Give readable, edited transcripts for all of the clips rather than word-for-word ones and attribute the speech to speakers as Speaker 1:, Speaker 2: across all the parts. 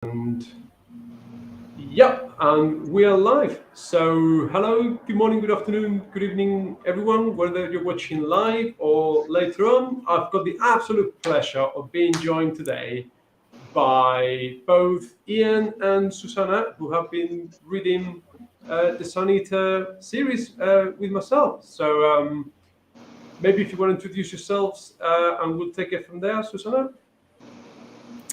Speaker 1: And and we are live. So, hello, good morning, good afternoon, good evening, everyone, whether you're watching live or later on. I've got the absolute pleasure of being joined today by both Ian and Susana, who have been reading the Sun Eater series with myself. So, maybe if you want to introduce yourselves and we'll take it from there, Susana.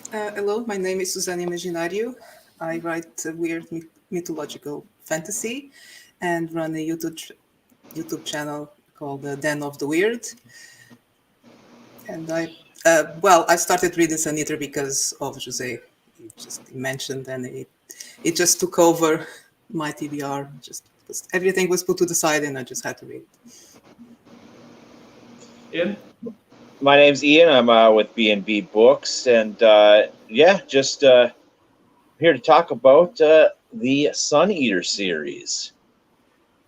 Speaker 2: Hello, my name is Susana Imaginario. I write weird mythological fantasy and run a YouTube channel called Den of the Weird. And I started reading Sun Eater because of Jose. He just mentioned, and it just took over my TBR. Just because everything was put to the side, and I just had to read.
Speaker 1: Ian?
Speaker 3: My name's Ian. I'm with B&B Books, and just here to talk about the Sun Eater series.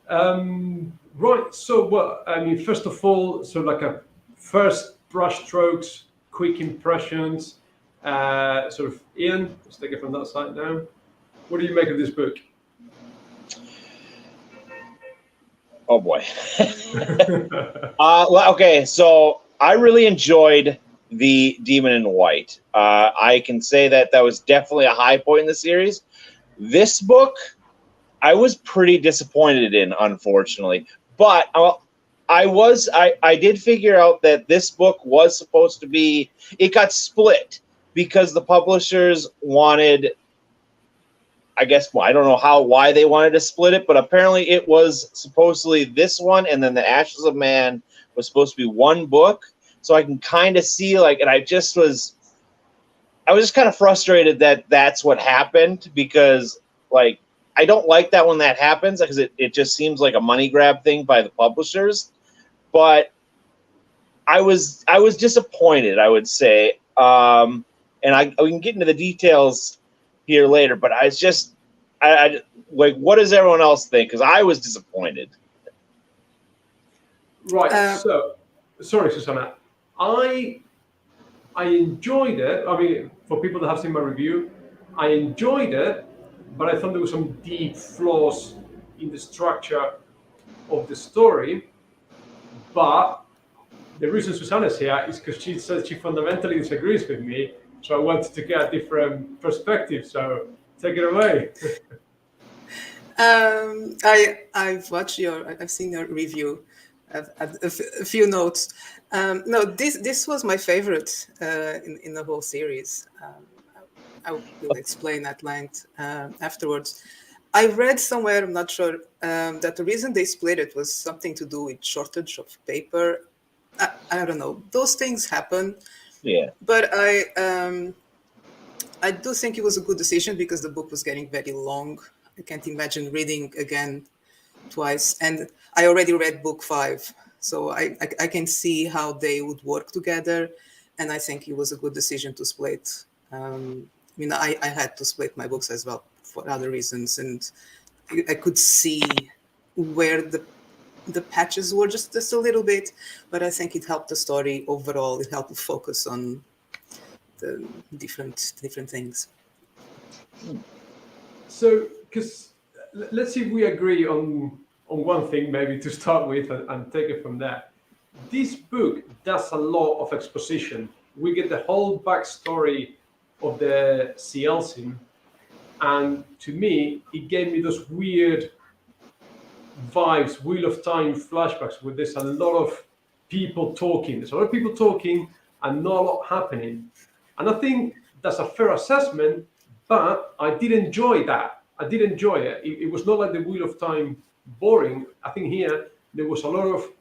Speaker 1: Right. So, first of all, so like a first brushstrokes, quick impressions. Ian, let's take it from that side now. What do you make of this book?
Speaker 3: Oh boy. Okay, so I really enjoyed the Demon in White. I can say that was definitely a high point in the series. This book, I was pretty disappointed in, unfortunately. But I did figure out that this book was supposed to be. It got split because the publishers wanted. I guess I don't know why they wanted to split it, but apparently it was supposedly this one, and then the Ashes of Man was supposed to be one book. So I can kind of see and I was just kind of frustrated that that's what happened because I don't like that when that happens because it just seems like a money grab thing by the publishers. But I was disappointed, I would say, and we can get into the details here later, but I what does everyone else think? Because I was disappointed.
Speaker 1: Right. So, sorry, Susana. I enjoyed it. I mean, for people that have seen my review, I enjoyed it, but I thought there were some deep flaws in the structure of the story. But the reason Susana's here is because she says she fundamentally disagrees with me. So I wanted to get a different perspective. So take it away.
Speaker 2: I've seen your review. I've had a few notes. No, this was my favorite in the whole series. I will explain at length afterwards. I read somewhere, I'm not sure, that the reason they split it was something to do with shortage of paper. I don't know. Those things happen.
Speaker 3: Yeah.
Speaker 2: But I do think it was a good decision because the book was getting very long. I can't imagine reading again twice. And I already read book 5. So I can see how they would work together. And I think it was a good decision to split. I had to split my books as well for other reasons. And I could see where the patches were just a little bit. But I think it helped the story overall. It helped focus on the different things.
Speaker 1: So, because let's see if we agree on one thing, maybe to start with, and take it from there. This book does a lot of exposition. We get the whole backstory of the Cielcin, and to me, it gave me those weird vibes, Wheel of Time flashbacks, where there's a lot of people talking. There's a lot of people talking and not a lot happening. And I think that's a fair assessment, but I did enjoy that. I did enjoy it. It was not like the Wheel of Time boring. I think here there was a lot of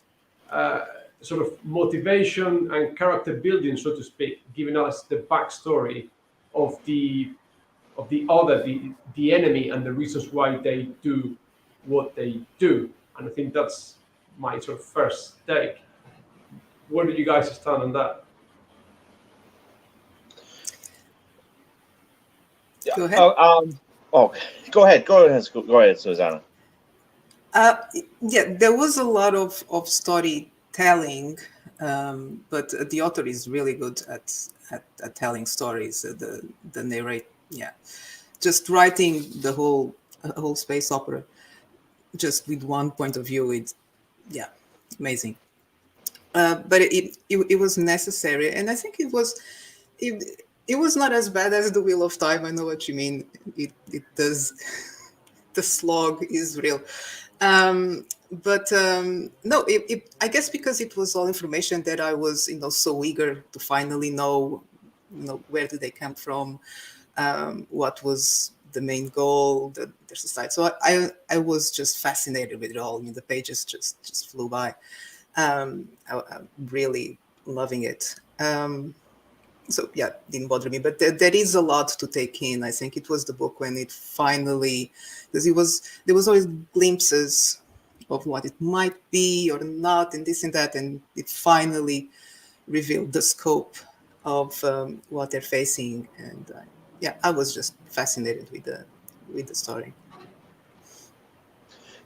Speaker 1: sort of motivation and character building, so to speak, giving us the backstory of the enemy and the reasons why they do what they do. And I think that's my sort of first take. Where do you guys stand on that?
Speaker 2: Go ahead.
Speaker 3: Go ahead, Susana.
Speaker 2: There was a lot of storytelling, but the author is really good at telling stories. The yeah, just writing the whole space opera just with one point of view, it's, yeah, amazing. But it was necessary, and I think it was not as bad as the Wheel of Time. I know what you mean. It does. The slog is real. But no, I guess because it was all information that I was, so eager to finally know, where did they come from, what was the main goal, their society. So I was just fascinated with it all. I mean, the pages just flew by. I'm really loving it. So yeah, didn't bother me, but there is a lot to take in. I think it was the book when it finally, because there was always glimpses of what it might be or not, and this and that, and it finally revealed the scope of what they're facing. And yeah, I was just fascinated with the story.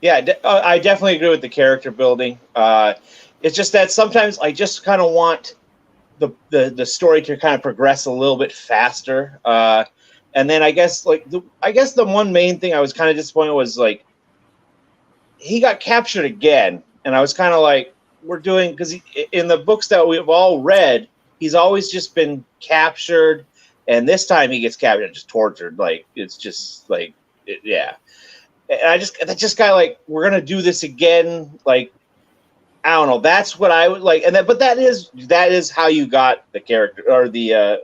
Speaker 3: Yeah, I definitely agree with the character building. It's just that sometimes I just kind of want the story to kind of progress a little bit faster. And then I guess the one main thing I was kind of disappointed was like he got captured again, and I was kind of like, we're doing, because in the books that we've all read, he's always just been captured, and this time he gets captured and just tortured. Like it's just like yeah. And that just kind of like, we're gonna do this again. Like I don't know. That's what I would like, and but that is how you got the character, or the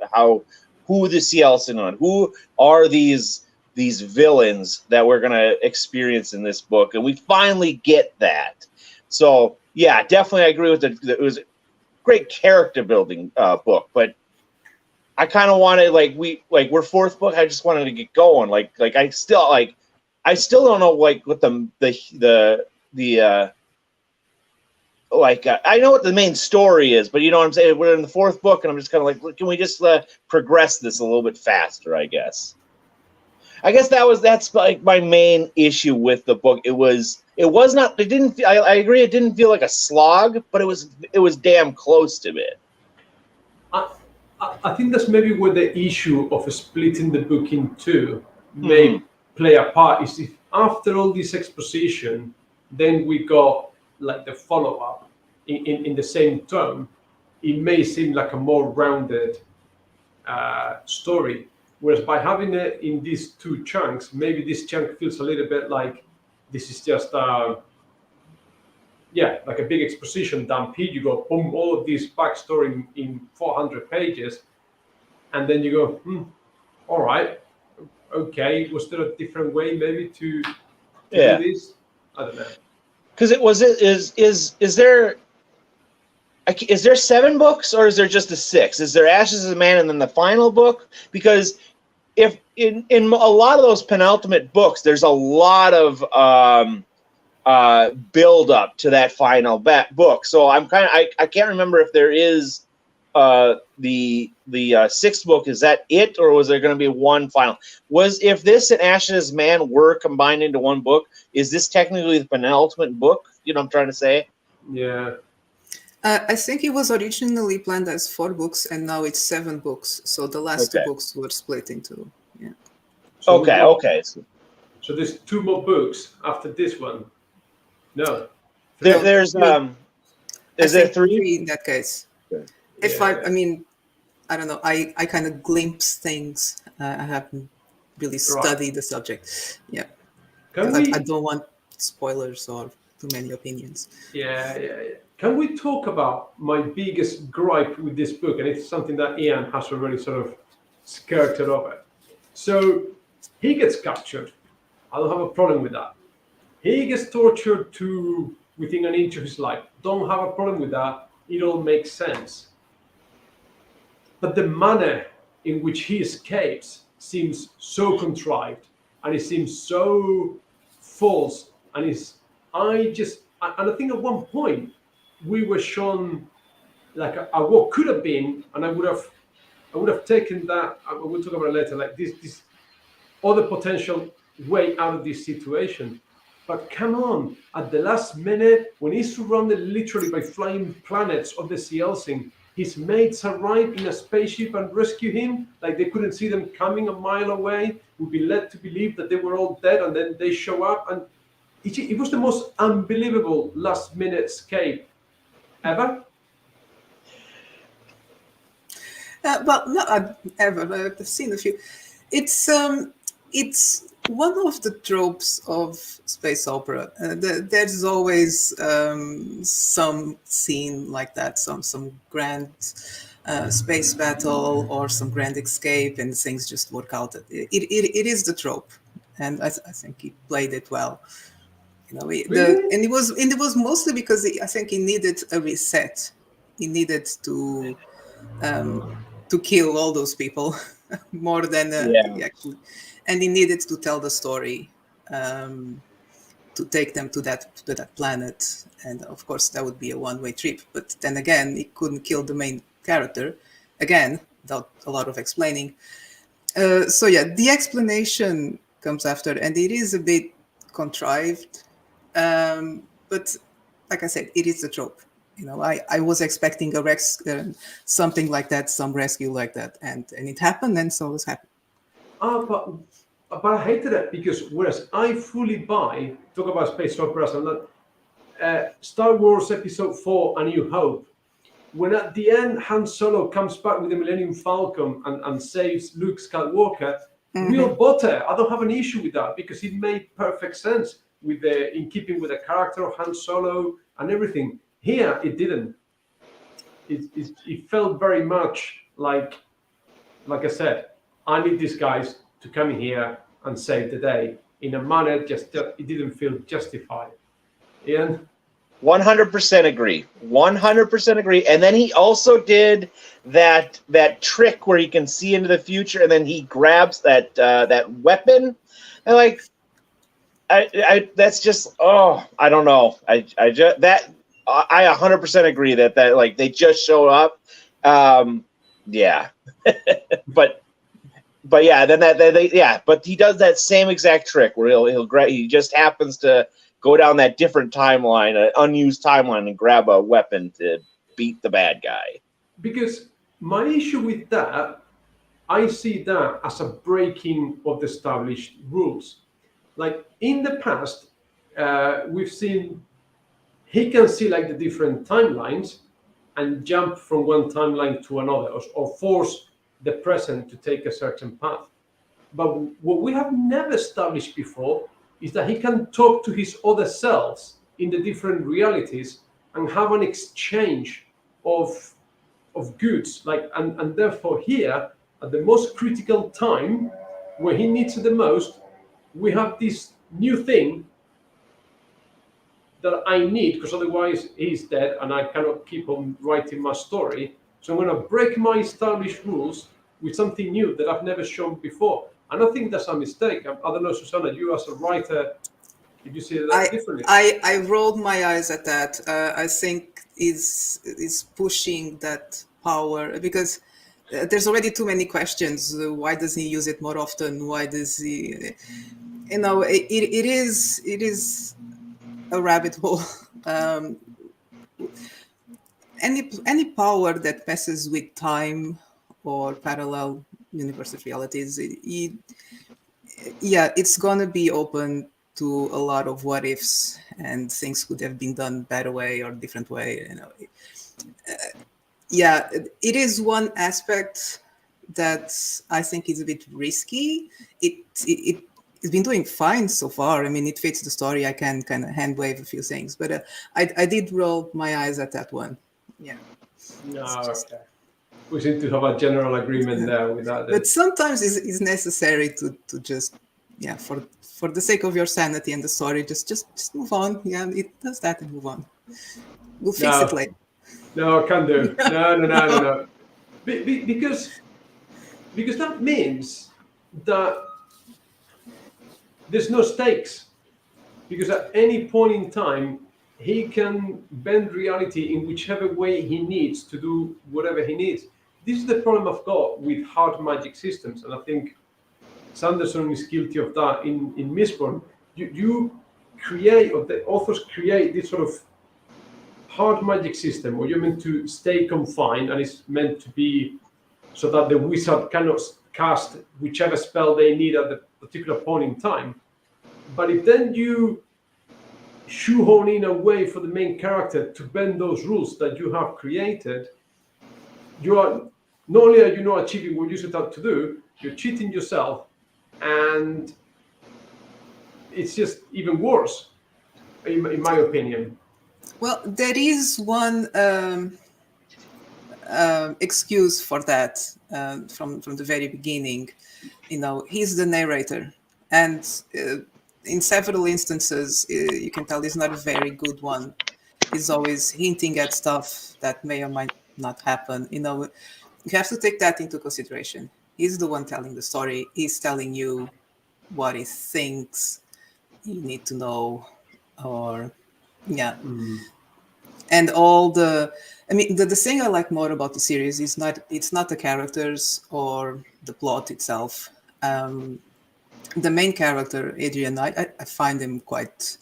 Speaker 3: who the CL on. Who are these villains that we're gonna experience in this book, and we finally get that. So yeah, definitely I agree with it was a great character building book, but I kind of wanted we're fourth book. I just wanted to get going. I still don't know what I know what the main story is, but you know what I'm saying? We're in the fourth book, and I'm just kind of like, can we just progress this a little bit faster, I guess. That's like my main issue with the book. I agree it didn't feel like a slog, but it was damn close to it.
Speaker 1: I think that's maybe where the issue of splitting the book in two may play a part, is if after all this exposition, then we got like the follow-up in the same term, it may seem like a more rounded story. Whereas by having it in these two chunks, maybe this chunk feels a little bit like this is just like a big exposition dump. Here you go, boom, all of this backstory in 400 pages, and then you go, all right, okay, was there a different way maybe to do this? I don't know.
Speaker 3: Because is there 7 books, or is there just a 6? Is there Ashes of Man and then the final book? Because if in a lot of those penultimate books, there's a lot of build up to that final book. So I can't remember if there is the 6th book. Is that it, or was there going to be one final? If this and Ashes of Man were combined into one book, is this technically the penultimate book? You know what I'm trying to say?
Speaker 1: Yeah.
Speaker 2: I think it was originally planned as 4 books, and now it's 7 books. So the last 2 books were split into. Yeah.
Speaker 1: So
Speaker 3: okay.
Speaker 1: So there's 2 more books after this one. No.
Speaker 3: There's is there 3
Speaker 2: in that case?
Speaker 1: Yeah.
Speaker 2: I mean, I don't know. I kind of glimpse things. I haven't really studied the subject. Yeah. I don't want spoilers or too many opinions.
Speaker 1: Yeah. Can we talk about my biggest gripe with this book? And it's something that Ian has already sort of skirted over. So he gets captured. I don't have a problem with that. He gets tortured to within an inch of his life. Don't have a problem with that. It all makes sense. But the manner in which he escapes seems so contrived, and it seems so false. And I think at one point we were shown like a what could have been, and I would have taken that. We'll talk about it later. Like this other potential way out of this situation. But come on, at the last minute, when he's surrounded literally by flying planets of the Cielcing, his mates arrive in a spaceship and rescue him, like they couldn't see them coming a mile away, would be led to believe that they were all dead, and then they show up, and it was the most unbelievable last-minute escape ever.
Speaker 2: Well, no, I've seen a few. It's one of the tropes of space opera. There's always some scene like that, some grand space battle or some grand escape, and things just work out. It is the trope, and I think he played it well.
Speaker 1: Really?
Speaker 2: And it was mostly because I think he needed a reset. He needed to kill all those people more than actually, and he needed to tell the story, to take them to that planet, and of course that would be a one-way trip. But then again, he couldn't kill the main character again without a lot of explaining. So yeah, the explanation comes after, and it is a bit contrived, but like I said, it is a trope. I was expecting something like that, some rescue like that, and it happened, and so was happening.
Speaker 1: But I hated it because whereas I fully buy, talk about space operas and that, Star Wars Episode 4, A New Hope, when at the end Han Solo comes back with the Millennium Falcon and saves Luke Skywalker, we all bought it. I don't have an issue with that because it made perfect sense in keeping with the character of Han Solo and everything. Here, it didn't. It felt very much like I said, I need these guys to come in here and save the day in a manner it didn't feel justified. Ian?
Speaker 3: 100% agree. 100% agree. And then he also did that trick where he can see into the future, and then he grabs that weapon, and like, I that's just I don't know. I 100% agree that like they just showed up. Yeah, but yeah, then but he does that same exact trick where he just happens to go down that different timeline, an unused timeline, and grab a weapon to beat the bad guy.
Speaker 1: Because my issue with that, I see that as a breaking of the established rules. Like in the past, we've seen he can see like the different timelines and jump from one timeline to another, or force the present to take a certain path. But what we have never established before is that he can talk to his other selves in the different realities and have an exchange of goods. And therefore here, at the most critical time, where he needs it the most, we have this new thing that I need, because otherwise he's dead and I cannot keep on writing my story. So I'm going to break my established rules with something new that I've never shown before. And I think that's a mistake. I don't know, Susana, you as a writer, did you see that differently?
Speaker 2: I rolled my eyes at that. I think is pushing that power, because there's already too many questions. Why does he use it more often? Why does he? It is a rabbit hole. Any power that passes with time or parallel universe of realities, it's gonna be open to a lot of what ifs, and things could have been done better way or different way. It is one aspect that I think is a bit risky. It's been doing fine so far. I mean, it fits the story. I can kind of hand wave a few things, but I did roll my eyes at that one. Yeah.
Speaker 1: No, okay. We seem to have a general agreement there with that.
Speaker 2: But sometimes it's necessary to just, for the sake of your sanity and the story, just move on. Yeah, it does that and move on. We'll fix it later.
Speaker 1: No, I can't do. No. Because that means that there's no stakes. Because at any point in time, he can bend reality in whichever way he needs to do whatever he needs. This is the problem I've got with hard magic systems, and I think Sanderson is guilty of that in Mistborn. You create, or the authors create, this sort of hard magic system where you're meant to stay confined and it's meant to be so that the wizard cannot cast whichever spell they need at the particular point in time. But if then you shoehorn in a way for the main character to bend those rules that you have created, you are not only are you not achieving what you set out to do, you're cheating yourself, and it's just even worse, in my opinion.
Speaker 2: Well, there is one excuse for that from the very beginning. You know, he's the narrator, and in several instances, you can tell he's not a very good one. He's always hinting at stuff that may or might not happen. You know, you have to take that into consideration. He's the one telling the story. He's telling you what he thinks you need to know, or yeah. And all the, I mean, the thing I like more about the series is it's not the characters or the plot itself. The main character, Adrian, I find him quite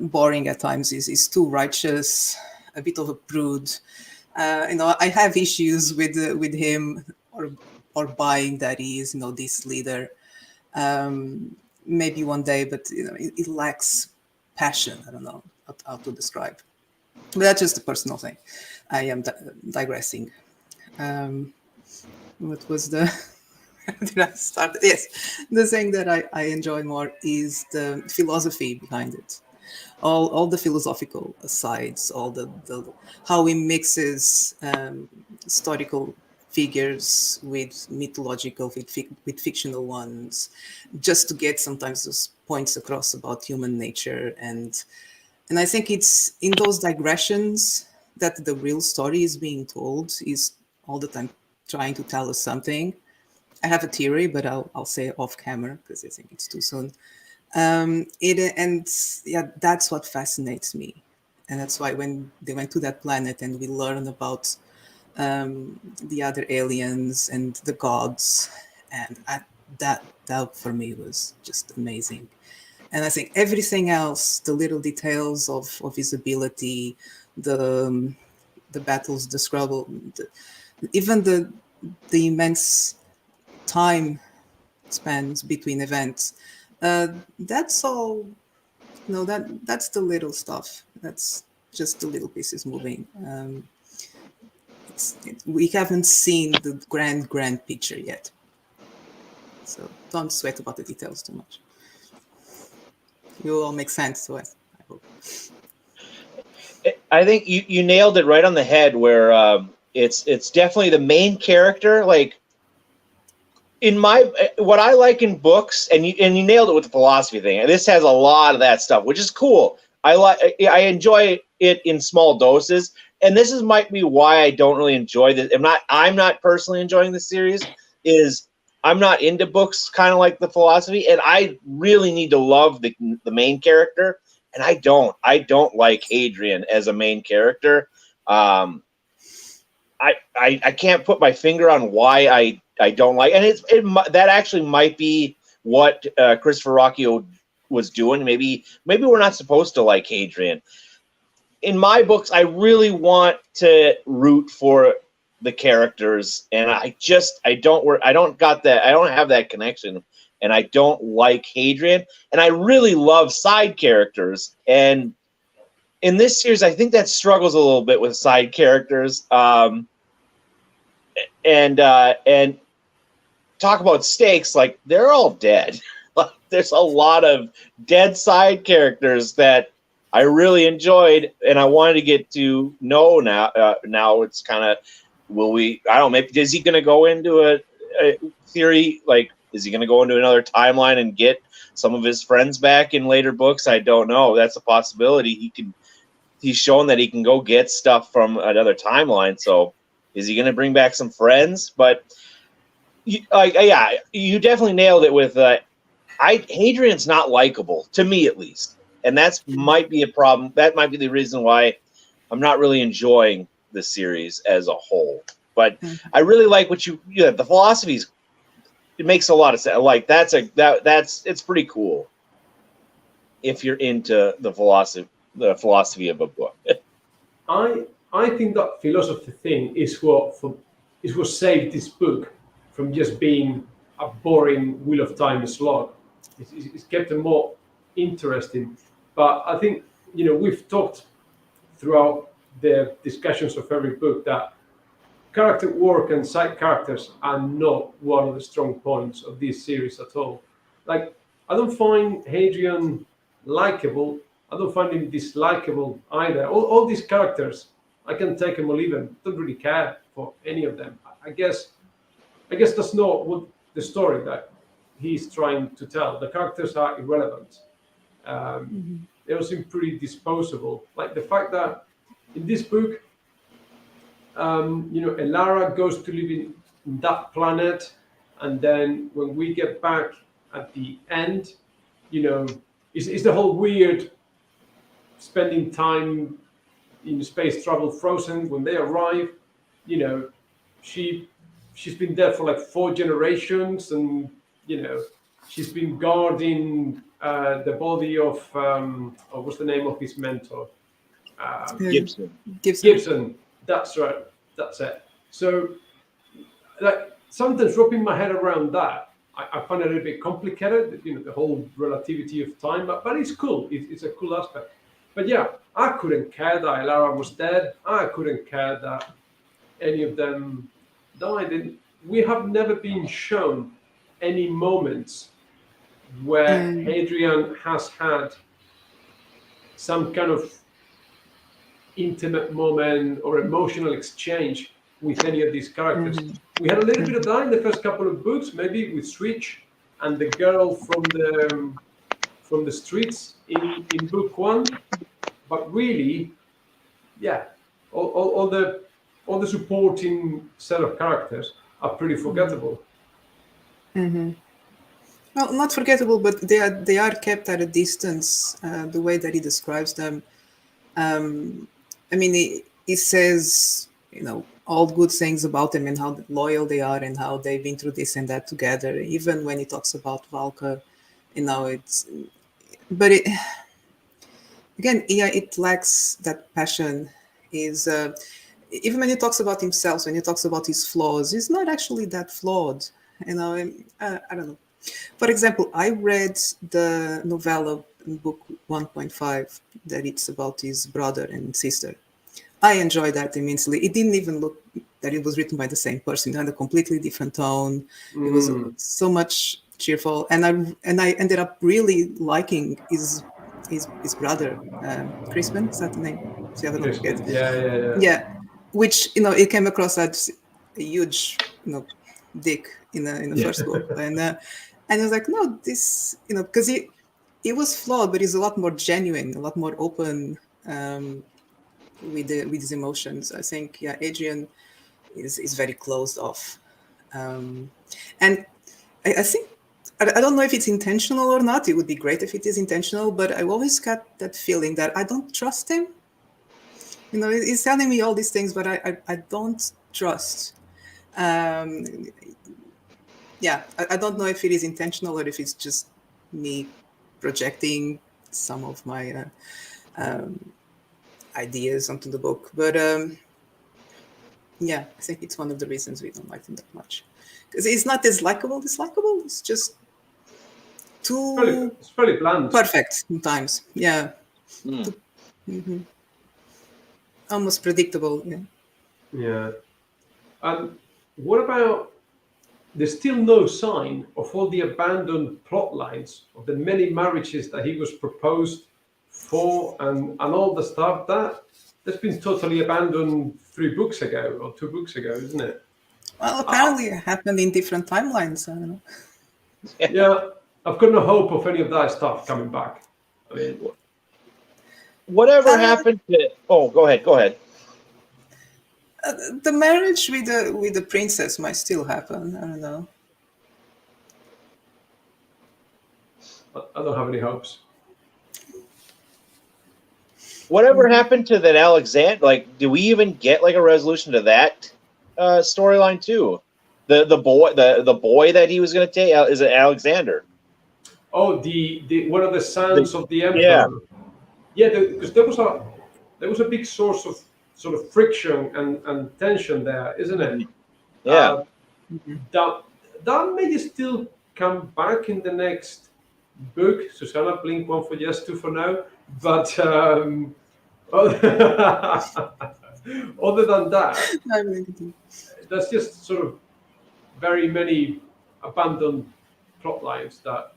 Speaker 2: boring at times. He's too righteous, a bit of a prude. You know, I have issues with him or buying that he is, you know, this leader. Maybe one day, but you know, it lacks passion. I don't know how to describe. But that's just a personal thing. I am digressing. What was the... Did I start? Yes, the thing that I enjoy more is the philosophy behind it. All the philosophical sides, all the how he mixes historical figures with mythological, with fictional ones, just to get sometimes those points across about human nature. And I think it's in those digressions that the real story is being told. Is all the time trying to tell us something. I have a theory, but I'll say it off camera because I think it's too soon. That's what fascinates me, and that's why when they went to that planet and we learn about the other aliens and the gods, and that for me was just amazing. And I think everything else, the little details of his ability, the battles, the scrabble, even the immense time spans between events, that's all. No, that's the little stuff. That's just the little pieces moving. We haven't seen the grand picture yet, so don't sweat about the details too much. It will all make sense to us, I hope.
Speaker 3: I think you nailed it right on the head, where it's definitely the main character. Like, in what I like in books, and you nailed it with the philosophy thing. And this has a lot of that stuff, which is cool. I enjoy it in small doses, and this might be why I don't really enjoy this. I'm not personally enjoying the series. Is I'm not into books kind of like the philosophy, and I really need to love the main character, and I don't like Hadrian as a main character. I can't put my finger on why I don't like, and that actually might be what Christopher Ruocchio was doing. Maybe we're not supposed to like Hadrian. In my books, I really want to root for the characters, and I don't have that connection, and I don't like Hadrian, and I really love side characters. And in this series, I think that struggles a little bit with side characters. And talk about stakes, like they're all dead. There's a lot of dead side characters that I really enjoyed, and I wanted to get to know now. Now it's kind of, I don't know, maybe is he going to go into a theory, like is he going to go into another timeline and get some of his friends back in later books? I don't know. That's a possibility. He's shown that he can go get stuff from another timeline. So is he going to bring back some friends? But you definitely nailed it with Hadrian's not likable, to me at least. And that might be a problem. That might be the reason why I'm not really enjoying the series as a whole. But I really like what the philosophies. It makes a lot of sense. Like it's pretty cool if you're into the philosophy of a book.
Speaker 1: I think that philosophy thing is what saved this book from just being a boring Wheel of Time slog. It's kept it more interesting. But I think we've talked throughout the discussions of every book that character work and side characters are not one of the strong points of this series at all. Like, I don't find Hadrian likable. I don't find him dislikable either. All these characters, I can take them or leave them. Don't really care for any of them. I guess that's not what the story that he's trying to tell. The characters are irrelevant. They all seem pretty disposable. Like the fact that in this book, Elara goes to live in that planet, and then when we get back at the end, it's the whole weird spending time in space travel frozen. When they arrive, she's been there for like 4 generations, and she's been guarding the body of what's the name of his mentor? Gibson. That's right. That's it. So, like, sometimes wrapping my head around that, I find it a little bit complicated. The whole relativity of time, but it's cool. It's a cool aspect. But yeah, I couldn't care that Elara was dead. I couldn't care that any of them died. And we have never been shown any moments where Hadrian has had some kind of intimate moment or emotional exchange with any of these characters. We had a little bit of that in the first couple of books, maybe with Switch and the girl from the streets in book 1, but really, yeah, all the supporting set of characters are pretty forgettable.
Speaker 2: Well, not forgettable, but they are kept at a distance. The way that he describes them. I mean, he says, all good things about them and how loyal they are and how they've been through this and that together. Even when he talks about Valka, but it lacks that passion. Even when he talks about himself, when he talks about his flaws, he's not actually that flawed. I don't know. For example, I read the novella in book 1.5 that it's about his brother and sister. I enjoyed that immensely. It didn't even look that it was written by the same person. It had a completely different tone. It was so much cheerful, and I ended up really liking his brother, Crispin. Is that the name? See, I don't forget. Yeah. Which it came across as a huge dick in the first book, and I was like, no, this because he was flawed, but he's a lot more genuine, a lot more open. With his emotions. I think Adrian is very closed off, and I think I don't know if it's intentional or not. It would be great if it is intentional, but I always got that feeling that I don't trust him. He's telling me all these things, but I don't trust. I don't know if it is intentional or if it's just me projecting some of my ideas onto the book, but I think it's one of the reasons we don't like him that much, because he's not as likable. It's just too
Speaker 1: it's fairly bland,
Speaker 2: perfect sometimes. Almost predictable.
Speaker 1: And what about, there's still no sign of all the abandoned plot lines of the many marriages that he was proposed for and all the stuff that's been totally abandoned 3 books ago or 2 books ago, isn't it?
Speaker 2: Well, apparently it happened in different timelines. I don't know.
Speaker 1: Yeah, I've got no hope of any of that stuff coming back. I mean,
Speaker 3: whatever happened to? Oh, go ahead.
Speaker 2: The marriage with the princess might still happen. I don't know.
Speaker 1: I don't have any hopes.
Speaker 3: Whatever happened to that Alexander? Like, do we even get like a resolution to that storyline too? The boy that he was going to take, is it Alexander?
Speaker 1: Oh, the one of the sons of the emperor. Yeah, because there was a big source of sort of friction and tension there, isn't it?
Speaker 3: Yeah.
Speaker 1: That may still come back in the next book. Susana, blink one for yes, two for no. But other than that, there's just sort of very many abandoned plot lines that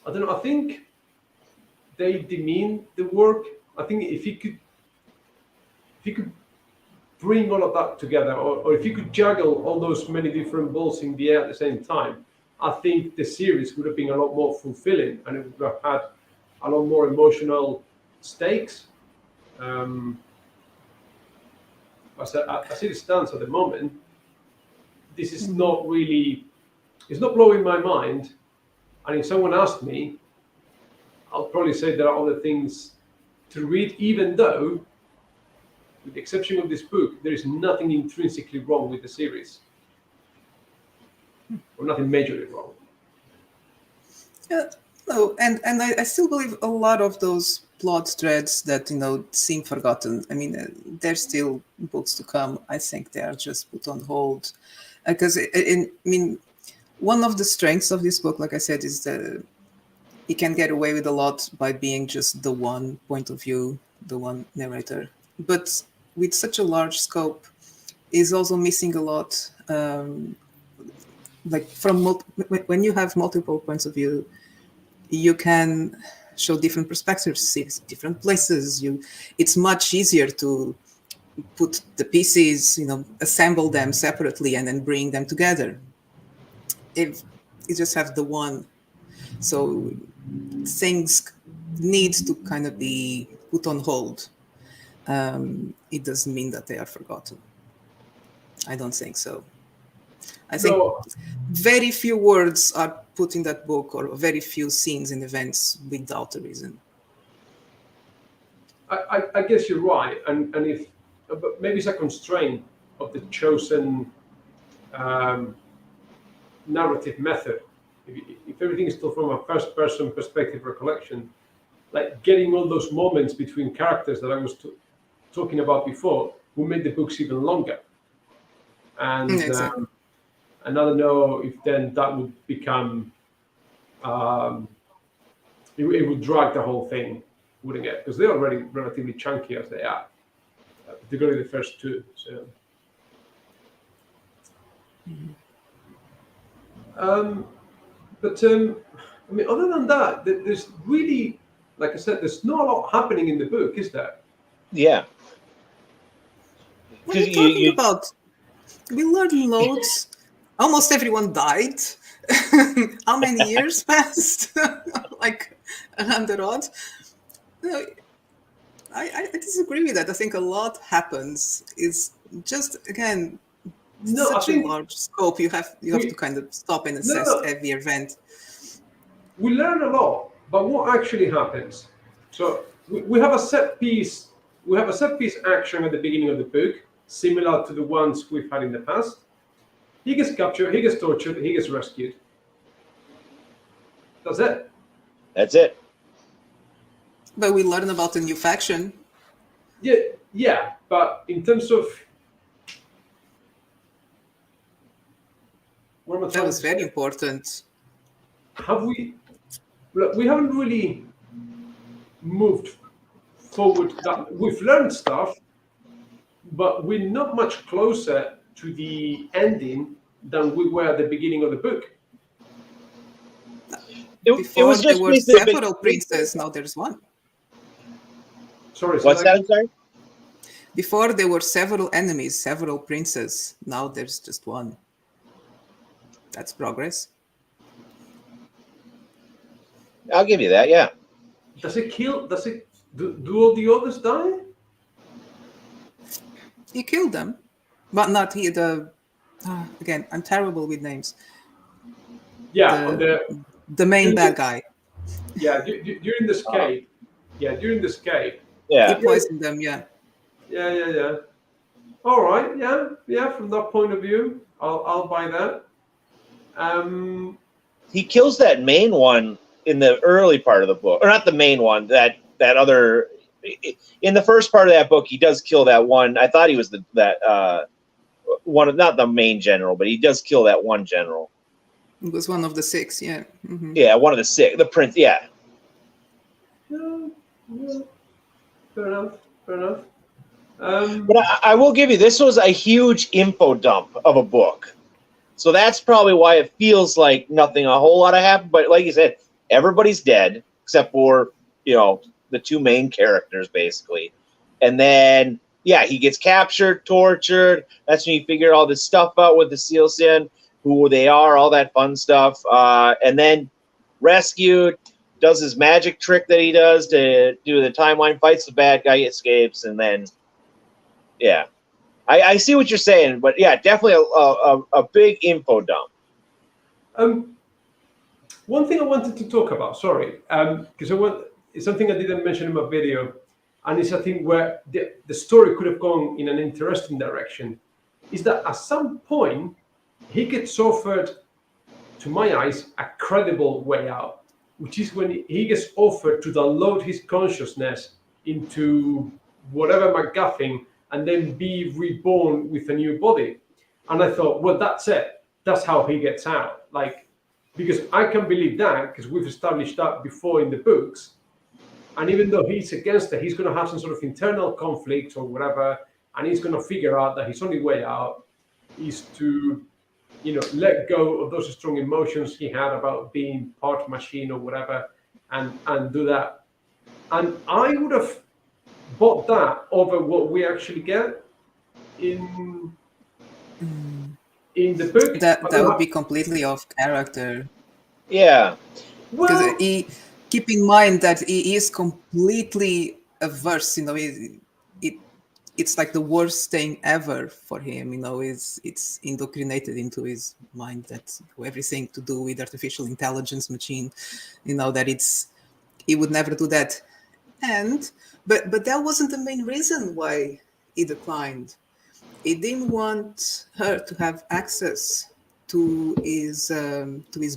Speaker 1: I don't know. I think they demean the work. I think if you could bring all of that together, or if you could juggle all those many different balls in the air at the same time, I think the series would have been a lot more fulfilling, and it would have had a lot more emotional stakes. As it stands at the moment, this is not really, it's not blowing my mind. And if someone asked me, I'll probably say there are other things to read, even though, with the exception of this book, there is nothing intrinsically wrong with the series, or nothing majorly wrong.
Speaker 2: Yeah, no, and I still believe a lot of those plot threads that seem forgotten. I mean, there's still books to come. I think they are just put on hold because I mean, one of the strengths of this book, like I said, is that you can get away with a lot by being just the one point of view, the one narrator. But with such a large scope, is also missing a lot. Like when you have multiple points of view, you can show different perspectives, see different places. It's much easier to put the pieces, assemble them separately and then bring them together. If you just have the one, so things need to kind of be put on hold. It doesn't mean that they are forgotten. I don't think so. I think very few words are put in that book, or very few scenes and events without a reason.
Speaker 1: I guess you're right, and if but maybe it's a constraint of the chosen narrative method. If everything is told from a first-person perspective recollection, like getting all those moments between characters that I was talking about before, will make the books even longer. And
Speaker 2: Exactly.
Speaker 1: and I don't know if then that would become it would drag the whole thing, wouldn't it? Because they're already relatively chunky as they are, particularly the first two. So. But I mean, other than that, there's really, like I said, there's not a lot happening in the book, is there?
Speaker 3: Yeah.
Speaker 2: What are you talking about? We learned loads. Almost everyone died. How many years passed? Like 100 odd. No, I disagree with that. I think a lot happens. It's just, again, such a large scope. You have to kind of stop and assess every event.
Speaker 1: We learn a lot, but what actually happens? So we have a set piece. We have a set piece action at the beginning of the book, similar to the ones we've had in the past. He gets captured, he gets tortured, he gets rescued. That's it.
Speaker 3: That's it.
Speaker 2: But we learn about a new faction.
Speaker 1: Yeah, but in terms of
Speaker 2: that was very important.
Speaker 1: Have we? We haven't really moved forward. We've learned stuff, but we're not much closer to the ending than we were at the beginning of the book.
Speaker 2: Before there were several princes, now there's one.
Speaker 1: Sorry,
Speaker 3: what's that? I'm sorry.
Speaker 2: Before there were several enemies, several princes. Now there's just one. That's progress.
Speaker 3: I'll give you that. Yeah.
Speaker 1: Does it kill? Does it? Do all the others die?
Speaker 2: He killed them, but not he. Again, I'm terrible with names.
Speaker 1: Yeah,
Speaker 2: the main bad guy.
Speaker 1: Yeah, during the escape. Yeah, during the escape.
Speaker 3: Yeah.
Speaker 2: He poisoned them. Yeah.
Speaker 1: Yeah. All right. Yeah. From that point of view, I'll buy that.
Speaker 3: He kills that main one in the early part of the book, or not the main one. That other in the first part of that book, he does kill that one. I thought he was one of, not the main general, but he does kill that one general.
Speaker 2: It was one of the 6, yeah.
Speaker 3: Yeah, one of the 6, the prince. Yeah.
Speaker 1: Yeah, fair enough. Fair enough.
Speaker 3: But I will give you, this was a huge info dump of a book. So that's probably why it feels like nothing, a whole lot happened. But like you said, everybody's dead except for, the 2 main characters, basically. And then, yeah, he gets captured, tortured. That's when you figure all this stuff out with the Seal Sin, who they are, all that fun stuff. And then rescued, does his magic trick that he does to do the timeline, fights the bad guy, escapes, and then, yeah. I see what you're saying, but yeah, definitely a big info dump.
Speaker 1: One thing I wanted to talk about, sorry, because it's something I didn't mention in my video, and it's a thing where the story could have gone in an interesting direction, is that at some point, he gets offered, to my eyes, a credible way out, which is when he gets offered to download his consciousness into whatever MacGuffin and then be reborn with a new body. And I thought, well, that's it. That's how he gets out. Because I can believe that, because we've established that before in the books. And even though he's against it, he's going to have some sort of internal conflict or whatever, and he's going to figure out that his only way out is to, let go of those strong emotions he had about being part machine or whatever, and do that. And I would have bought that over what we actually get in the book.
Speaker 2: That would be completely off character.
Speaker 3: Yeah.
Speaker 2: Because keep in mind that he is completely averse, it's like the worst thing ever for him, it's indoctrinated into his mind that everything to do with artificial intelligence machine, that he would never do that. But that wasn't the main reason why he declined. He didn't want her to have access to his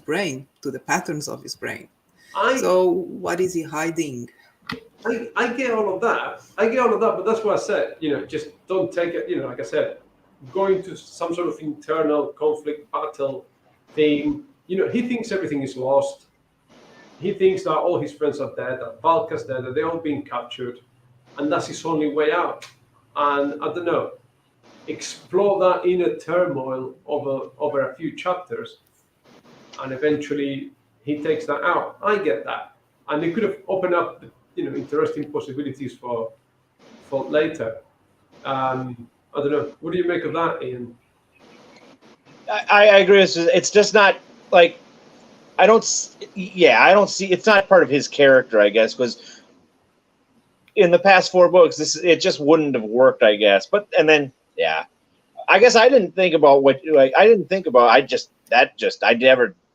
Speaker 2: brain, to the patterns of his brain. So what is he hiding?
Speaker 1: I get all of that. But that's why I said, just don't take it, like I said, going to some sort of internal conflict battle thing. He thinks everything is lost. He thinks that all his friends are dead, that Valka's dead, that they're all being captured, and that's his only way out. And I don't know, explore that inner turmoil over a few chapters, and eventually he takes that out. I get that, and it could have opened up, interesting possibilities for later. I don't know. What do you make of that, Ian?
Speaker 3: I agree. It's just not like I don't see. It's not part of his character, I guess, because in the past 4 books, it just wouldn't have worked, I guess. But and then I guess I didn't think about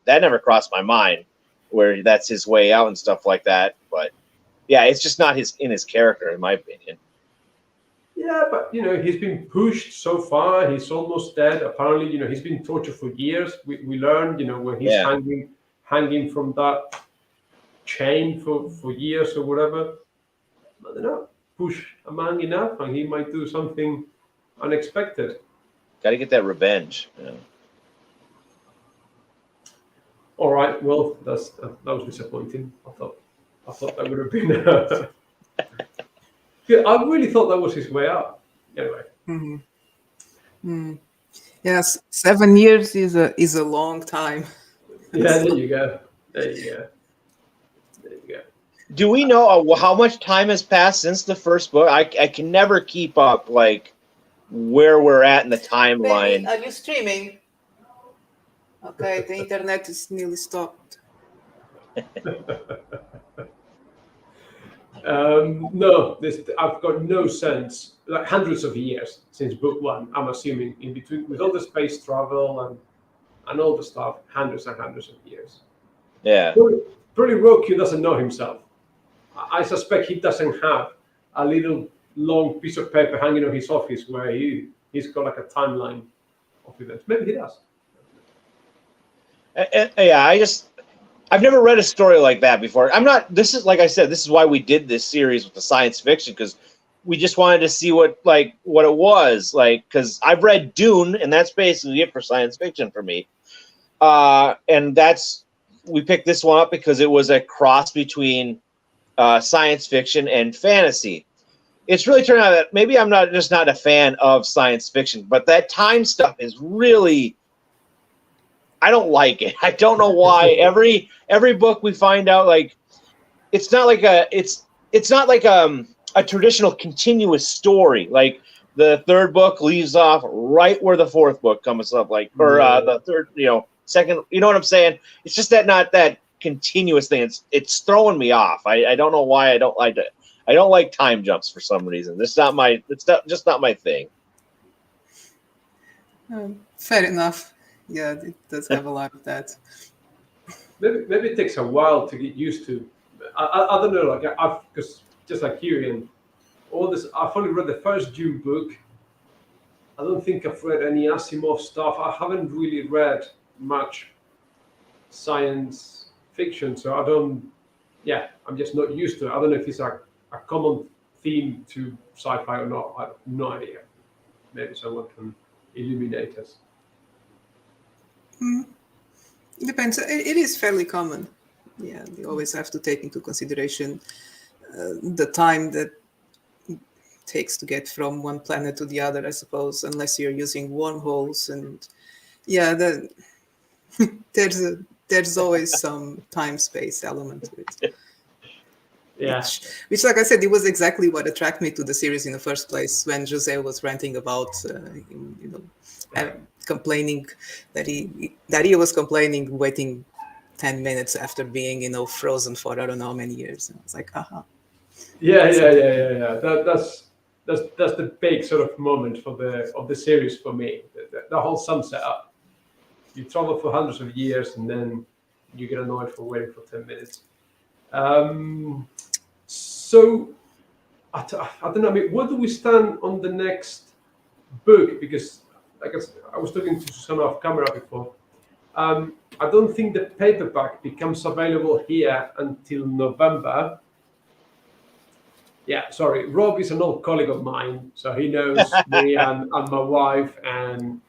Speaker 3: that never crossed my mind where that's his way out and stuff like that. But yeah, it's just not in his character, in my opinion.
Speaker 1: Yeah, but he's been pushed so far. He's almost dead. Apparently, he's been tortured for years. We learned, when he's hanging from that chain for years or whatever. I don't know. Push a man enough, and he might do something unexpected.
Speaker 3: Got to get that revenge. Yeah.
Speaker 1: All right. Well, that was disappointing. I thought that would have been. I really thought that was his way out. Anyway.
Speaker 2: Mm-hmm. Yes, 7 years is a long time.
Speaker 1: Yeah, there you go.
Speaker 3: Do we know how much time has passed since the first book? I can never keep up where we're at in the timeline.
Speaker 2: Baby, are you streaming? Okay, the internet is nearly stopped.
Speaker 1: No, I've got no sense. Like hundreds of years since book 1, I'm assuming, in between, with all the space travel and all the stuff, hundreds and hundreds of years.
Speaker 3: Yeah.
Speaker 1: Probably Ruocchio doesn't know himself. I suspect he doesn't have a little long piece of paper hanging on his office where he's got like a timeline of events. Maybe he does.
Speaker 3: Yeah, I've never read a story like that before. I'm not. This is like I said. This is why we did this series with the science fiction, because we just wanted to see what it was like. Because I've read Dune, and that's basically it for science fiction for me. And we picked this one up because it was a cross between science fiction and fantasy. It's really turned out that maybe I'm not a fan of science fiction, but that time stuff is really, I don't like it. I don't know why. Every book we find out, like, it's not like a traditional continuous story. Like the third book leaves off right where the fourth book comes up, like, or the third, second. You know what I'm saying? It's just not that continuous thing. It's throwing me off. I don't know why I don't like it. I don't like time jumps for some reason. It's just not my thing.
Speaker 2: Fair enough. Yeah, it does have a lot of that.
Speaker 1: Maybe it takes a while to get used to. I don't know. Like because just like you and all this, I've only read the first Dune book. I don't think I've read any Asimov stuff. I haven't really read much science fiction, so I don't. Yeah, I'm just not used to it. I don't know if it's a common theme to sci-fi or not. I have no idea. Maybe someone can illuminate us.
Speaker 2: It depends. It is fairly common. Yeah, you always have to take into consideration the time that it takes to get from one planet to the other, I suppose, unless you're using wormholes. And yeah, there's always some time-space element to it.
Speaker 1: Yeah.
Speaker 2: Which, like I said, it was exactly what attracted me to the series in the first place. When Jose was ranting about, complaining that he was complaining, waiting 10 minutes after being, frozen for I don't know how many years. And I was like, aha.
Speaker 1: Yeah. That's the big sort of moment of the series for me. The whole sunset up. You travel for hundreds of years and then you get annoyed for waiting for 10 minutes. So I don't know. I mean, where do we stand on the next book? Because I was talking to Susana off camera before. I don't think the paperback becomes available here until November. Yeah, sorry. Rob is an old colleague of mine, so he knows me and my wife. And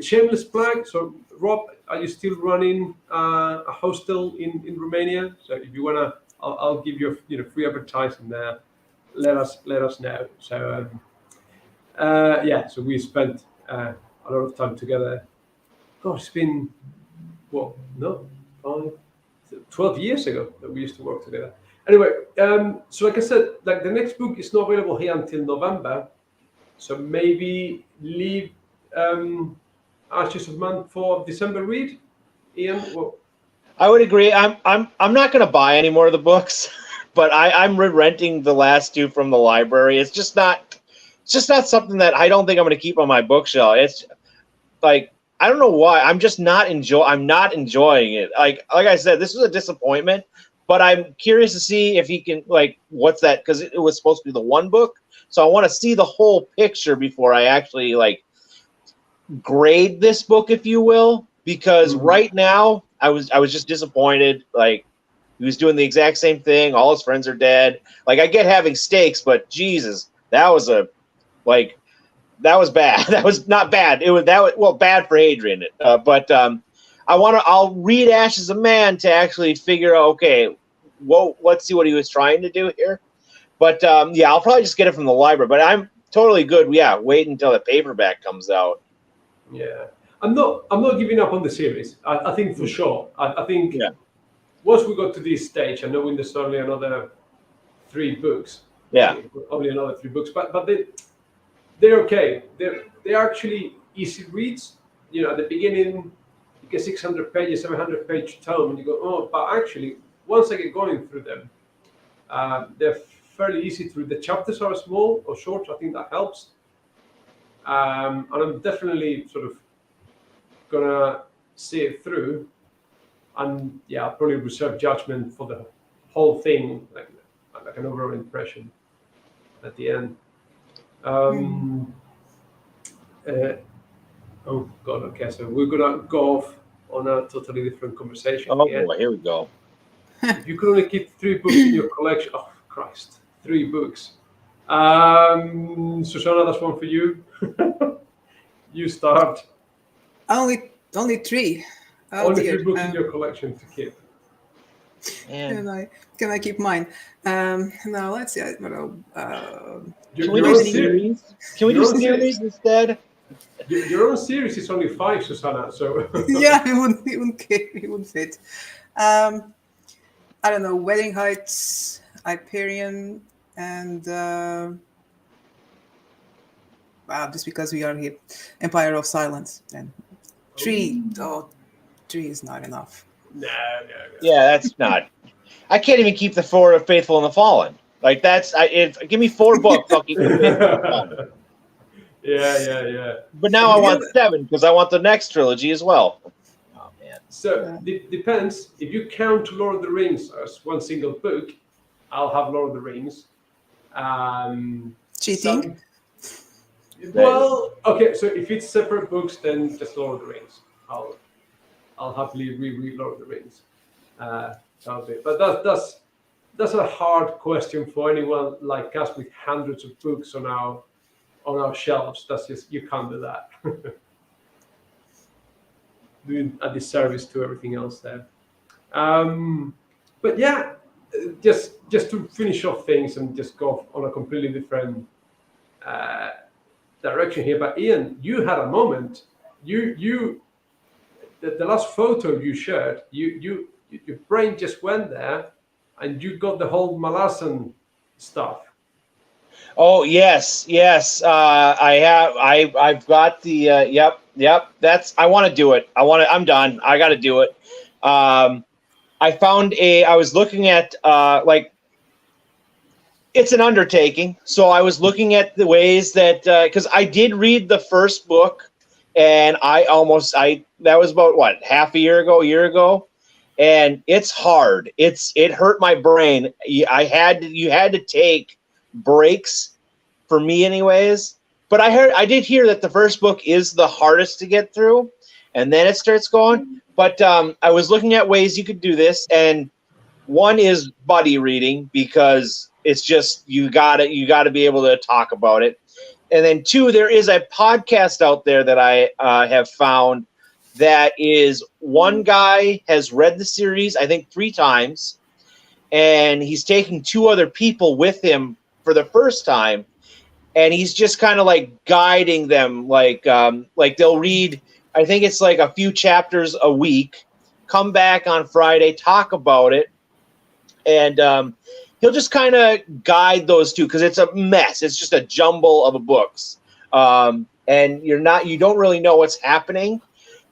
Speaker 1: shameless plug. So, Rob, are you still running a hostel in Romania? So, if you wanna, I'll give you free advertising there. Let us know. So, so we spent a lot of time together. Gosh, it's been 12 years ago that we used to work together. Anyway, so like I said, like the next book is not available here until November. So maybe leave Ashes of Man for December read. Ian,
Speaker 3: I would agree. I'm not going to buy any more of the books, but I'm renting the last two from the library. It's just not something that I don't think I'm going to keep on my bookshelf. It's like, I don't know why. I'm not enjoying it. Like I said, this was a disappointment, but I'm curious to see if he can, like, what's that? Because it was supposed to be the one book. So I want to see the whole picture before I actually like grade this book, if you will. Because right now I was just disappointed. Like, he was doing the exact same thing. All his friends are dead. Like, I get having stakes, but Jesus, that was bad. That was not bad. Bad for Adrian. But I'll read Ashes of Man to actually figure out, okay, let's see what he was trying to do here. But I'll probably just get it from the library. But I'm totally good. Yeah, wait until the paperback comes out.
Speaker 1: Yeah, I'm not giving up on the series. I think for sure. I think once we got to this stage, I know there's only another 3 books.
Speaker 3: Yeah,
Speaker 1: only another 3 books, but they're okay. They're actually easy reads. At the beginning, you get 600 pages, 700 page tome, and you go, oh, but actually, once I get going through them, they're fairly easy to read. The chapters are small or short. I think that helps. And I'm definitely sort of gonna see it through, and I'll probably reserve judgment for the whole thing, like an overall impression at the end. Oh God, okay, so we're gonna go off on a totally different conversation
Speaker 3: Oh
Speaker 1: here.
Speaker 3: boy, here we go.
Speaker 1: If you could only keep 3 books in your collection, oh Christ, 3 books. Susana, that's one for you. You start.
Speaker 2: Only 3. Oh
Speaker 1: Only
Speaker 2: dear.
Speaker 1: 3 books in your collection to keep.
Speaker 3: And
Speaker 2: Can I keep mine? Now let's see. I don't know.
Speaker 3: can we
Speaker 1: Your
Speaker 3: do
Speaker 1: own
Speaker 3: series? Can we
Speaker 1: your
Speaker 3: do
Speaker 1: own
Speaker 3: series instead?
Speaker 1: Your own series is only 5, Susana. So
Speaker 2: Yeah, it wouldn't fit. I don't know. Wedding Heights, Hyperion, and just because we are here, Empire of Silence. And 3. Oh, 3 is not enough.
Speaker 1: no.
Speaker 3: Yeah, that's not. I can't even keep the 4 of Faithful and the Fallen. Like that's give me 4 books, I'll keep the Faithful and the Fallen.
Speaker 1: Yeah.
Speaker 3: But now I want 7 because I want the next trilogy as well. Oh man.
Speaker 1: So depends. If you count Lord of the Rings as one single book, I'll have Lord of the Rings.
Speaker 2: Cheating?
Speaker 1: Well, okay. So if it's separate books, then just Lord of the Rings. I'll happily reread Lord of the Rings. That'll be. But that's a hard question for anyone like us with hundreds of books on our shelves. That's just, you can't do that. Doing a disservice to everything else there. But yeah, just to finish off things and just go on a completely different direction here. But Ian, you had a moment. The last photo you shared, your brain just went there, and you got the whole Malasan stuff.
Speaker 3: Oh yes. I have. I've got the. Yep. That's. I want to do it. I'm done. I got to do it. I found I was looking at like. It's an undertaking, so I was looking at the ways that because I did read the first book, and that was about what, half a year ago, and it's hard. It hurt my brain. You had to take breaks for me anyways, but I did hear that the first book is the hardest to get through, and then it starts going. But I was looking at ways you could do this, and one is buddy reading, because it's just you gotta be able to talk about it. And then 2, there is a podcast out there that I have found that is, one guy has read the series I think 3 times, and he's taking 2 other people with him for the first time, and he's just kind of like guiding them, like they'll read, I think it's like a few chapters a week, come back on Friday, talk about it, and he'll just kind of guide those 2, because it's a mess. It's just a jumble of books, and you don't really know what's happening.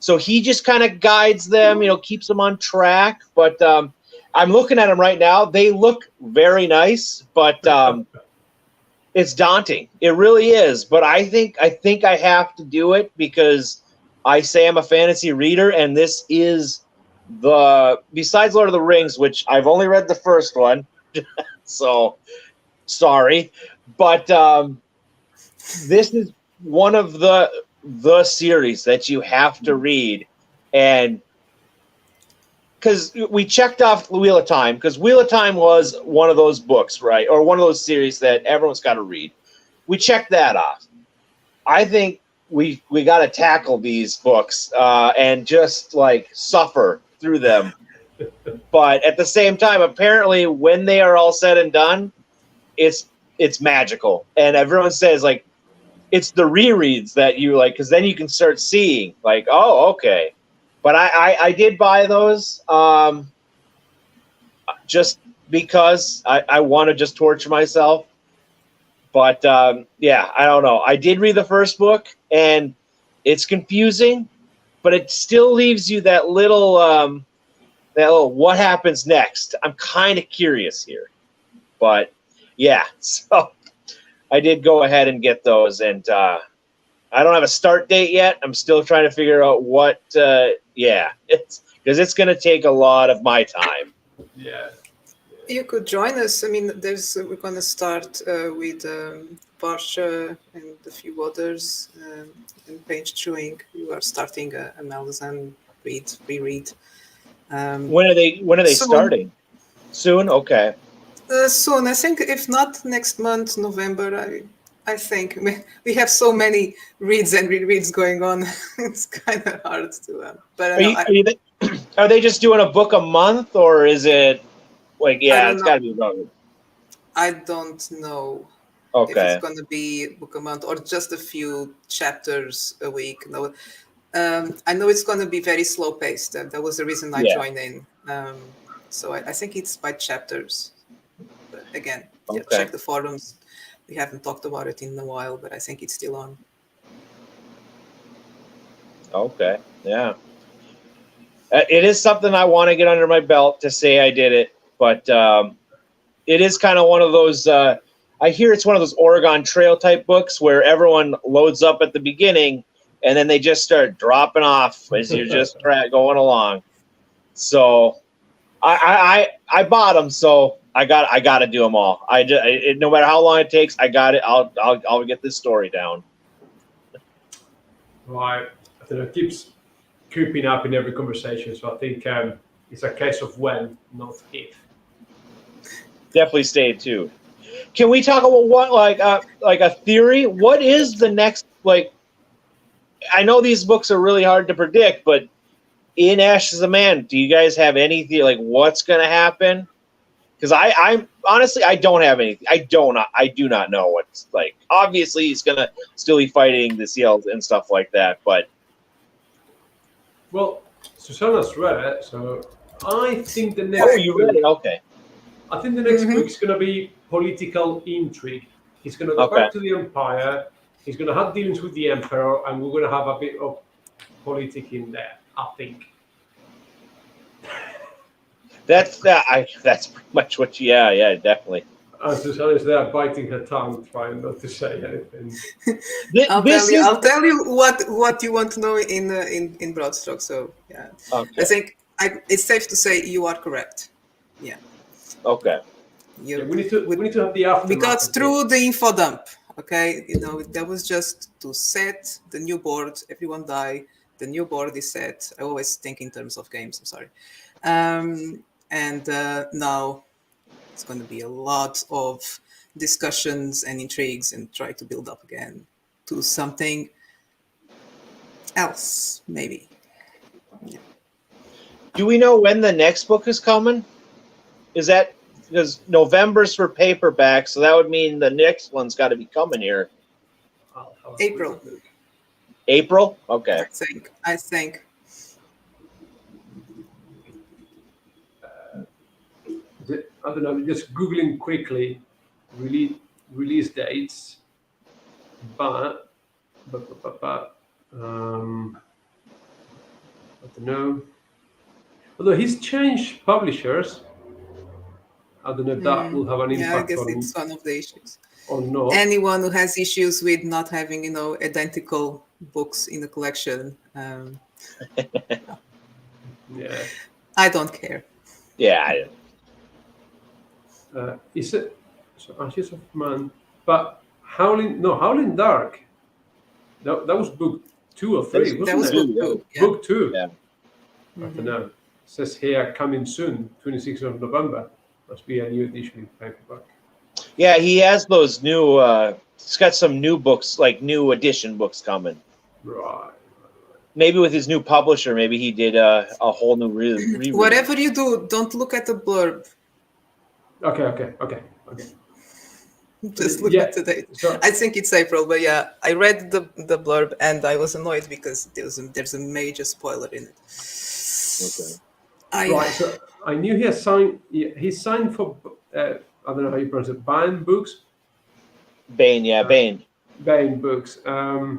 Speaker 3: So he just kind of guides them, keeps them on track. But I'm looking at them right now. They look very nice, but it's daunting. It really is. But I think I have to do it, because I say I'm a fantasy reader, and this is besides Lord of the Rings, which I've only read the first one, so sorry, but this is one of the series that you have to read, and because we checked off Wheel of Time, because Wheel of Time was one of those books, right, or one of those series that everyone's got to read. We checked that off. I think we got to tackle these books and just like suffer through them. But at the same time, apparently, when they are all said and done, it's magical. And everyone says, like, it's the rereads that you like, because then you can start seeing, like, oh, okay. But I did buy those just because I want to just torture myself. But yeah, I don't know. I did read the first book, and it's confusing, but it still leaves you that little what happens next. I'm kind of curious here, but yeah. So I did go ahead and get those, and I don't have a start date yet. I'm still trying to figure out what. It's because it's going to take a lot of my time.
Speaker 1: Yeah.
Speaker 2: You could join us. I mean, we're going to start with Barsha and a few others in Page Chewing. You are starting a Malazan reread.
Speaker 3: When are they
Speaker 2: soon.
Speaker 3: starting? Soon? Okay.
Speaker 2: Soon, I think, if not next month, November. I think we have so many reads and rereads going on. It's kind of hard to. But
Speaker 3: Are they just doing a book a month, or is it like it's got to be wrong?
Speaker 2: I don't know if it's going to be book a month or just a few chapters a week. No, I know it's going to be very slow paced. That was the reason I joined in. So I think it's by chapters. But again, check the forums. We haven't talked about it in a while, but I think it's still on.
Speaker 3: Okay, yeah. It is something I want to get under my belt to say I did it, but it is kind of one of those. I hear it's one of those Oregon Trail type books where everyone loads up at the beginning and then they just start dropping off as you're just going along. So I bought them, so I got to do them all. No matter how long it takes, I got it. I'll get this story down.
Speaker 1: Right, I don't know. It keeps creeping up in every conversation, so I think it's a case of when, not if.
Speaker 3: Definitely stay tuned. Can we talk about what like a theory? What is the next like? I know these books are really hard to predict, but in Ashes of Man, do you guys have anything like what's going to happen? Because I'm honestly I don't have anything. I do not know what's like. Obviously, he's going to still be fighting the seals and stuff like that, but
Speaker 1: well, Susana's read it, so I think the next.
Speaker 3: Oh, you read it? Okay.
Speaker 1: I think the next book is going to be political intrigue. He's going to go back to the Empire. He's going to have dealings with the Emperor, and we're going to have a bit of politics in there, I think.
Speaker 3: That's pretty much what. Yeah, definitely.
Speaker 1: And Susana's there biting her tongue, trying not to say anything.
Speaker 2: I'll tell you what you want to know in broad strokes. So yeah, okay. I think it's safe to say you are correct. Yeah.
Speaker 3: Okay.
Speaker 1: We need to have the aftermath.
Speaker 2: We got through the info dump. Okay, that was just to set the new board. Everyone die. The new board is set. I always think in terms of games. I'm sorry. And now it's going to be a lot of discussions and intrigues and try to build up again to something else, maybe. Yeah.
Speaker 3: Do we know when the next book is coming? Is that because November's for paperback, so that would mean the next one's got to be coming here.
Speaker 2: April.
Speaker 3: April? Okay.
Speaker 2: I think.
Speaker 1: I don't know. Just googling quickly, release dates, but I don't know. Although he's changed publishers, I don't know if that will have an impact.
Speaker 2: I guess it's one of the issues.
Speaker 1: Or not.
Speaker 2: Anyone who has issues with not having, identical books in the collection.
Speaker 1: Yeah.
Speaker 2: I don't care.
Speaker 3: Yeah, I don't.
Speaker 1: Is it Ashes of Man? But Howling Dark. That was book 2 or 3, wasn't
Speaker 2: that was
Speaker 1: it?
Speaker 2: book 2.
Speaker 1: Book 2.
Speaker 3: Yeah.
Speaker 1: I don't know. It says here coming soon, 26th of November. Must be a new edition in paperback.
Speaker 3: Yeah, he has those new. He's got some new books, like new edition books coming.
Speaker 1: Right.
Speaker 2: maybe with his new publisher, maybe he did a whole new reread.
Speaker 4: Whatever you do, don't look at the blurb.
Speaker 1: Okay.
Speaker 4: Just look at the date.
Speaker 1: So,
Speaker 4: I think it's April, but yeah, I read the blurb and I was annoyed because there's a major spoiler in it.
Speaker 2: Okay.
Speaker 1: so I knew he signed. He signed for I don't know how you pronounce it. Bain Books.
Speaker 2: Bain, yeah, Bain.
Speaker 1: Bain Books. The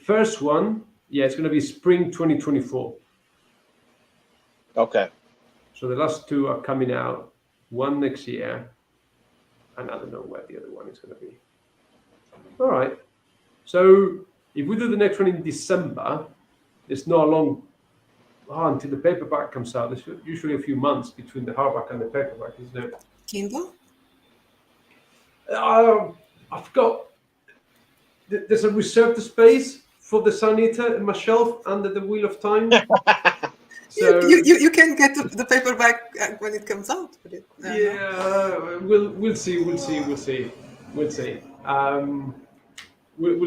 Speaker 1: first one, it's going to be spring 2024.
Speaker 2: Okay.
Speaker 1: So the last two are coming out, one next year, and I don't know where the other one is going to be. All right. So if we do the next one in December, there's not long until the paperback comes out. There's usually a few months between the hardback and the paperback, isn't it?
Speaker 4: Kindle?
Speaker 1: I've got there's a reserved space for the Sun Eater in my shelf under the Wheel of Time. So
Speaker 2: You can get the paperback when it comes out. But
Speaker 1: yeah, we'll see. We'll see. We'll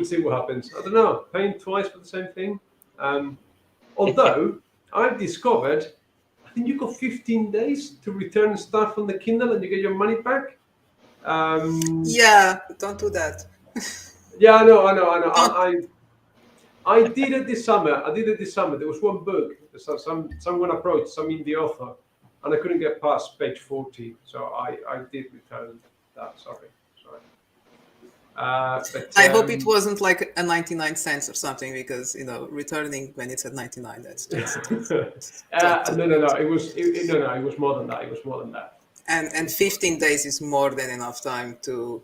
Speaker 1: see what happens. I don't know. Paying twice for the same thing. Although I've discovered, I think you got 15 days to return stuff on the Kindle and you get your money back.
Speaker 2: Yeah, don't do that.
Speaker 1: Yeah, I know. I did it this summer. There was one book. Someone approached some indie author, and I couldn't get past page 40, so I did return that. Sorry. But
Speaker 2: I hope it wasn't like a 99 cents or something, because returning when it's at 99, that's just
Speaker 1: no. It was more than that.
Speaker 2: And 15 days is more than enough time to.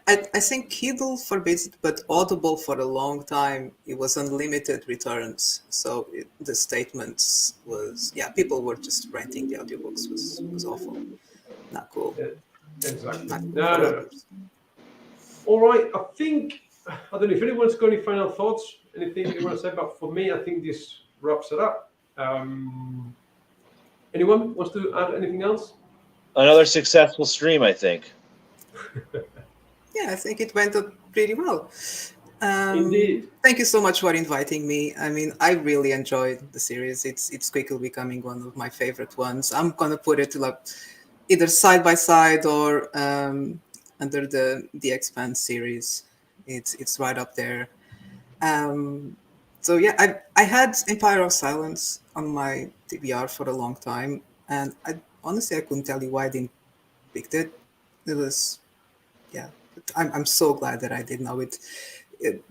Speaker 2: I think Kindle forbids it, but Audible for a long time it was unlimited returns. So the statements was people were just renting the audiobooks was awful, not cool.
Speaker 1: Yeah, exactly.
Speaker 2: Not cool
Speaker 1: No.
Speaker 2: for others.
Speaker 1: All right, I don't know if anyone's got any final thoughts, anything you want to say, but for me, I think this wraps it up. Anyone wants to add anything else?
Speaker 3: Another successful stream, I think.
Speaker 2: Yeah, I think it went pretty well.
Speaker 1: Indeed.
Speaker 2: Thank you so much for inviting me. I mean, I really enjoyed the series. It's quickly becoming one of my favorite ones. I'm gonna put it like either side by side or under the Expanse series. It's right up there. So yeah, I had Empire of Silence on my TBR for a long time, and I honestly couldn't tell you why I didn't pick it. It was I'm so glad that I did know it.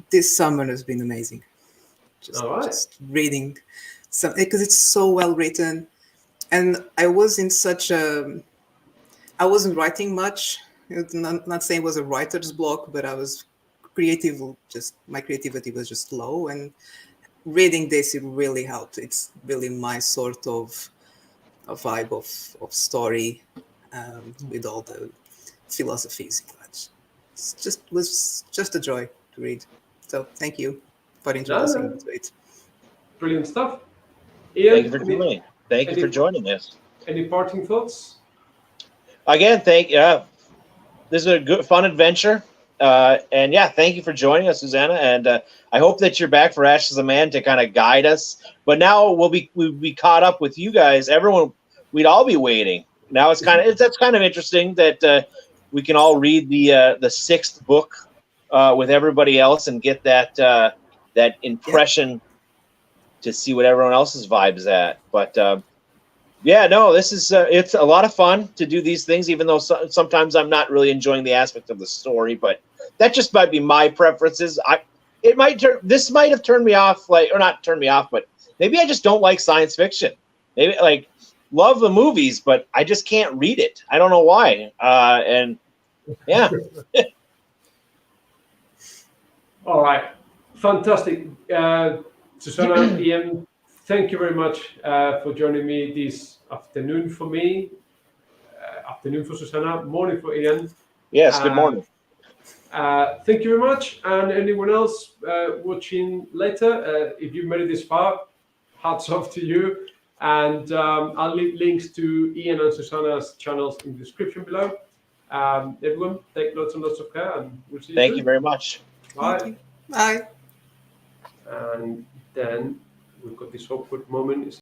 Speaker 2: This summer has been amazing. Just reading some, because it's so well written, and I was in such a. I wasn't writing much. Not saying it was a writer's block, but I was creative. Just my creativity was just low, and reading this, it really helped. It's really my sort of a vibe of story, with all the philosophies. It was just a joy to read. So thank you for introducing me to it.
Speaker 1: Brilliant stuff. Ian,
Speaker 3: Thank you for joining us.
Speaker 1: Any parting thoughts?
Speaker 3: Again, this is a good, fun adventure. And thank you for joining us, Susana. And I hope that you're back for Ashes of Man to kind of guide us. But now we'll be caught up with you guys. Everyone, we'd all be waiting. Now that's kind of interesting that we can all read the sixth book with everybody else and get that impression to see what everyone else's vibe's at. But this is it's a lot of fun to do these things, even though sometimes I'm not really enjoying the aspect of the story. But that just might be my preferences. This might have turned me off, or not turned me off, but maybe I just don't like science fiction. Maybe love the movies, but I just can't read it. I don't know why.
Speaker 1: All right, fantastic. Susana, Ian, thank you very much for joining me this afternoon for me, afternoon for Susana, morning for Ian.
Speaker 3: Yes, good morning.
Speaker 1: Thank you very much. And anyone else watching later, if you've made it this far, hats off to you. And I'll leave links to Ian and Susana's channels in the description below. Everyone, take lots and lots of care, and we'll see you soon.
Speaker 3: Thank you very much.
Speaker 1: Bye.
Speaker 2: Bye.
Speaker 1: And then we've got this awkward moment.